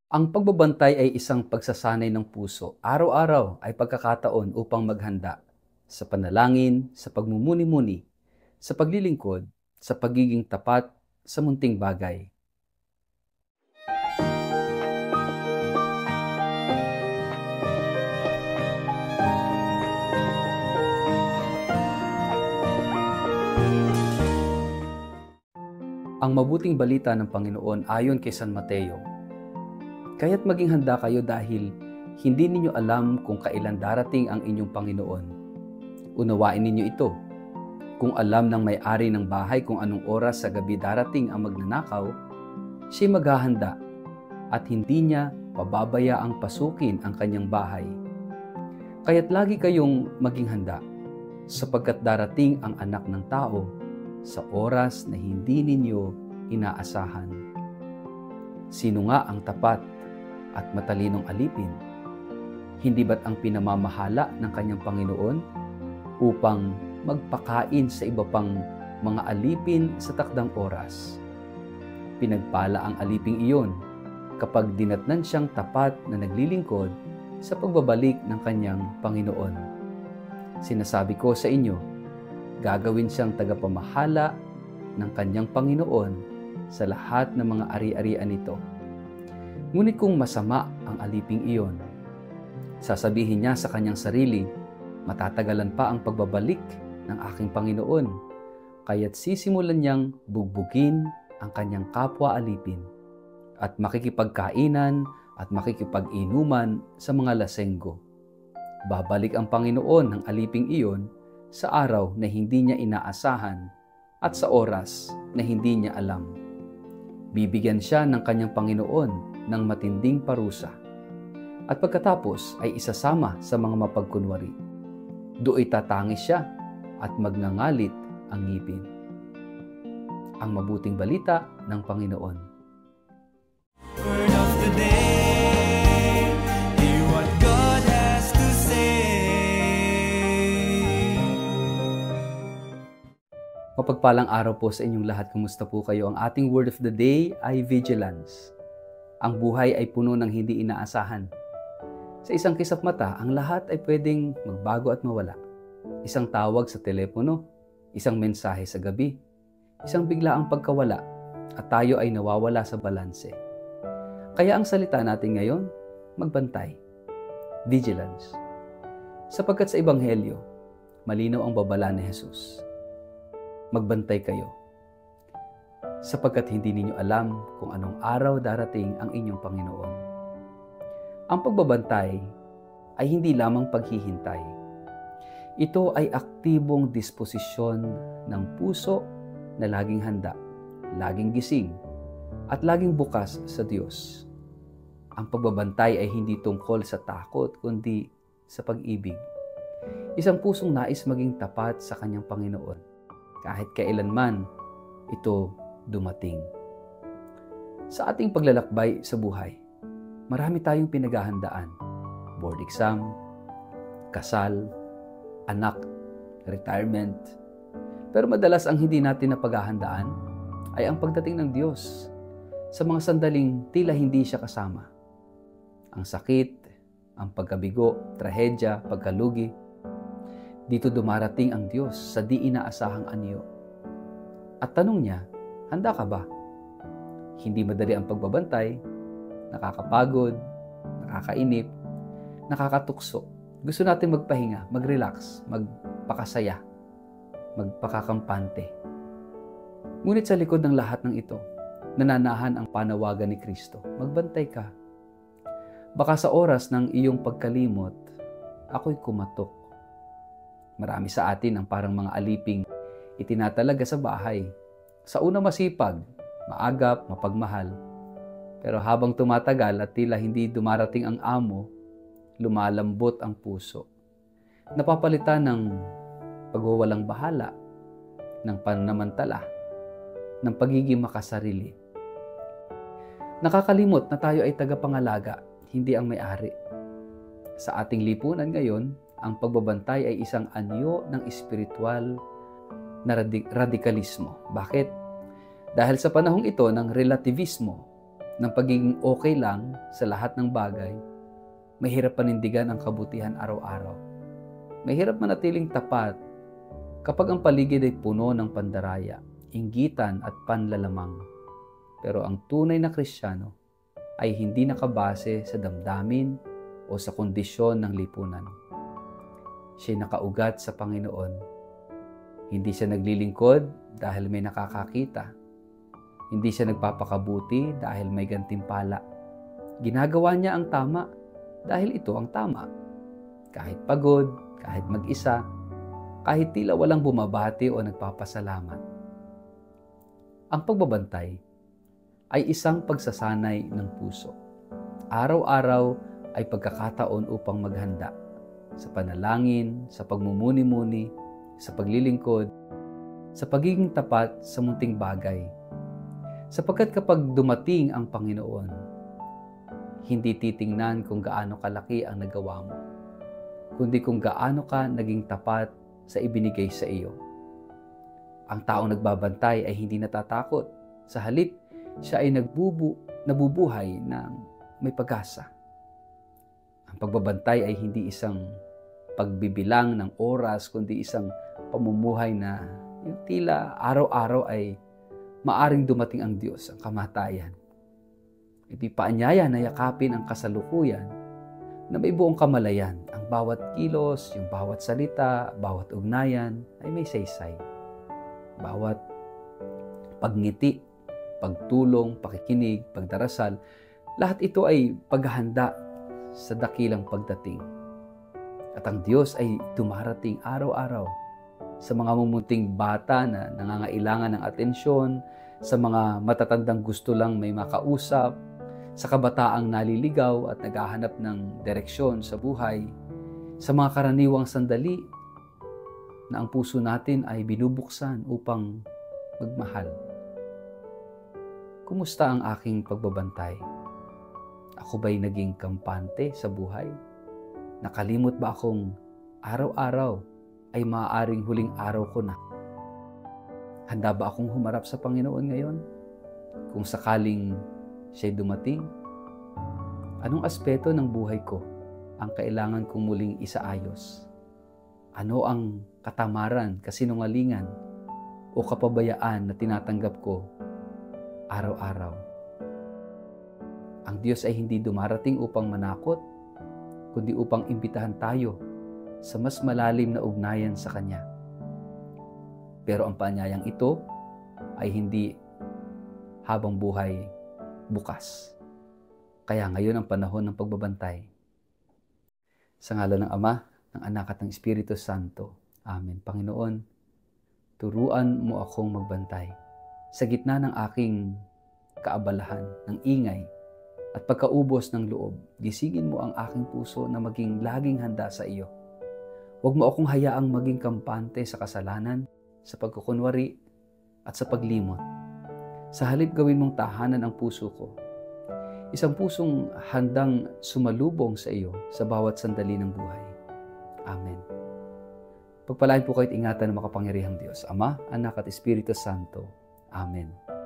Ang pagbabantay ay isang pagsasanay ng puso. Araw-araw ay pagkakataon upang maghanda sa panalangin, sa pagmumuni-muni, sa paglilingkod, sa pagiging tapat sa munting bagay. Ang mabuting balita ng Panginoon ayon kay San Mateo. Kaya't maging handa kayo dahil hindi ninyo alam kung kailan darating ang inyong Panginoon. Unawain ninyo ito. Kung alam ng may-ari ng bahay kung anong oras sa gabi darating ang magnanakaw, siya maghahanda at hindi niya pababayaang pasukin ang kanyang bahay. Kaya't lagi kayong maging handa, sapagkat darating ang Anak ng Tao sa oras na hindi ninyo inaasahan. Sino nga ang tapat at matalinong alipin? Hindi ba't ang pinamamahala ng kanyang Panginoon upang magpakain sa iba pang mga alipin sa takdang oras? Pinagpala ang aliping iyon kapag dinatnan siyang tapat na naglilingkod sa pagbabalik ng kanyang Panginoon. Sinasabi ko sa inyo, gagawin siyang tagapamahala ng kanyang Panginoon sa lahat ng mga ari-arian nito. Ngunit kung masama ang aliping iyon, sasabihin niya sa kanyang sarili, matatagalan pa ang pagbabalik ng aking Panginoon, kaya't sisimulan niyang bugbugin ang kanyang kapwa alipin at makikipagkainan at makikipag-inuman sa mga lasenggo. Babalik ang Panginoon ng aliping iyon sa araw na hindi niya inaasahan at sa oras na hindi niya alam. Bibigyan siya ng kanyang Panginoon ng matinding parusa at pagkatapos ay isasama sa mga mapagkunwari. Do'y tatangis siya at magngangalit ang ngipin. Ang mabuting balita ng Panginoon. Word of the day, hear what God has to say. Mapagpalang araw po sa inyong lahat. Kumusta po kayo? Ang ating word of the day ay vigilance. Ang buhay ay puno ng hindi inaasahan. Sa isang kisap mata, ang lahat ay pwedeng magbago at mawala. Isang tawag sa telepono, isang mensahe sa gabi, isang biglaang pagkawala, at tayo ay nawawala sa balanse. Kaya ang salita natin ngayon, magbantay. Vigilance. Sapagkat sa Ebanghelyo, malinaw ang babala ni Jesus. Magbantay kayo. Sapagkat hindi ninyo alam kung anong araw darating ang inyong Panginoon. Ang pagbabantay ay hindi lamang paghihintay. Ito ay aktibong disposisyon ng puso na laging handa, laging gising, at laging bukas sa Diyos. Ang pagbabantay ay hindi tungkol sa takot, kundi sa pag-ibig. Isang pusong nais maging tapat sa kanyang Panginoon, kahit kailanman ito dumating. Sa ating paglalakbay sa buhay, marami tayong pinaghahandaan. Board exam, kasal, anak, retirement. Pero madalas ang hindi natin napaghahandaan ay ang pagdating ng Diyos sa mga sandaling tila hindi siya kasama. Ang sakit, ang pagkabigo, trahedya, pagkalugi. Dito dumarating ang Diyos sa di inaasahang anyo. At tanong niya, handa ka ba? Hindi madali ang pagbabantay, nakakapagod, nakakainip, nakakatukso. Gusto natin magpahinga, mag-relax, magpakasaya, magpakakampante. Ngunit sa likod ng lahat ng ito, nananahan ang panawagan ni Kristo. Magbantay ka. Baka sa oras ng iyong pagkalimot, ako'y kumatok. Marami sa atin ang parang mga aliping itinatalaga sa bahay. Sa una masipag, maagap, mapagmahal. Pero habang tumatagal at tila hindi dumarating ang amo, lumalambot ang puso. Napapalitan ng pagwawalang bahala, ng pananamantala, ng pagiging makasarili. Nakakalimot na tayo ay tagapangalaga, hindi ang may-ari. Sa ating lipunan ngayon, ang pagbabantay ay isang anyo ng espiritual na radikalismo. Bakit? Dahil sa panahong ito ng relativismo, ng pagiging okay lang sa lahat ng bagay, mahirap panindigan ang kabutihan araw-araw. Mahirap manatiling tapat kapag ang paligid ay puno ng pandaraya, inggitan at panlalamang. Pero ang tunay na Kristiyano ay hindi nakabase sa damdamin o sa kondisyon ng lipunan. Siya'y nakaugat sa Panginoon. Hindi siya naglilingkod dahil may nakakakita. Hindi siya nagpapakabuti dahil may gantimpala. Ginagawa niya ang tama dahil ito ang tama. Kahit pagod, kahit mag-isa, kahit tila walang bumabati o nagpapasalamat. Ang pagbabantay ay isang pagsasanay ng puso. Araw-araw ay pagkakataon upang maghanda sa panalangin, sa pagmumuni-muni, sa paglilingkod, sa pagiging tapat sa munting bagay. Sapagkat kapag dumating ang Panginoon, hindi titingnan kung gaano kalaki ang nagawa mo, kundi kung gaano ka naging tapat sa ibinigay sa iyo. Ang taong nagbabantay ay hindi natatakot. Sa halip, siya ay nabubuhay ng may pag-asa. Ang pagbabantay ay hindi isang pagbibilang ng oras, kundi isang pamumuhay na yung tila araw-araw ay maaring dumating ang Diyos, ang kamatayan. Ito'y paanyaya na yakapin ang kasalukuyan na may buong kamalayan. Ang bawat kilos, yung bawat salita, bawat ugnayan ay may saysay. Bawat pagngiti, pagtulong, pakikinig, pagdarasal, lahat ito ay paghahanda sa dakilang pagdating. At ang Diyos ay dumarating araw-araw sa mga mumunting bata na nangangailangan ng atensyon, sa mga matatandang gusto lang may makausap, sa kabataang naliligaw at naghahanap ng direksyon sa buhay, sa mga karaniwang sandali na ang puso natin ay binubuksan upang magmahal. Kumusta ang aking pagbabantay? Ako ba'y naging kampante sa buhay? Nakalimot ba akong araw-araw ay maaaring huling araw ko na? Handa ba akong humarap sa Panginoon ngayon? Kung sakaling siya'y dumating, anong aspeto ng buhay ko ang kailangan kong muling isaayos? Ano ang katamaran, kasinungalingan o kapabayaan na tinatanggap ko araw-araw? Ang Diyos ay hindi dumarating upang manakot, kundi upang imbitahan tayo sa mas malalim na ugnayan sa Kanya. Pero ang paanyayang ito ay hindi habang buhay bukas. Kaya ngayon ang panahon ng pagbabantay. Sa ngalan ng Ama, ng Anak at ng Espiritu Santo. Amen. Panginoon, turuan mo akong magbantay sa gitna ng aking kaabalahan, ng ingay, at pagkaubos ng loob. Gisingin mo ang aking puso na maging laging handa sa iyo. Huwag mo akong hayaang maging kampante sa kasalanan, sa pagkukunwari, at sa paglimot. Sa halip gawin mong tahanan ang puso ko. Isang pusong handang sumalubong sa iyo sa bawat sandali ng buhay. Amen. Pagpalain po kayo't ingatan ng makapangyarihang Diyos, Ama, Anak at Espiritu Santo. Amen.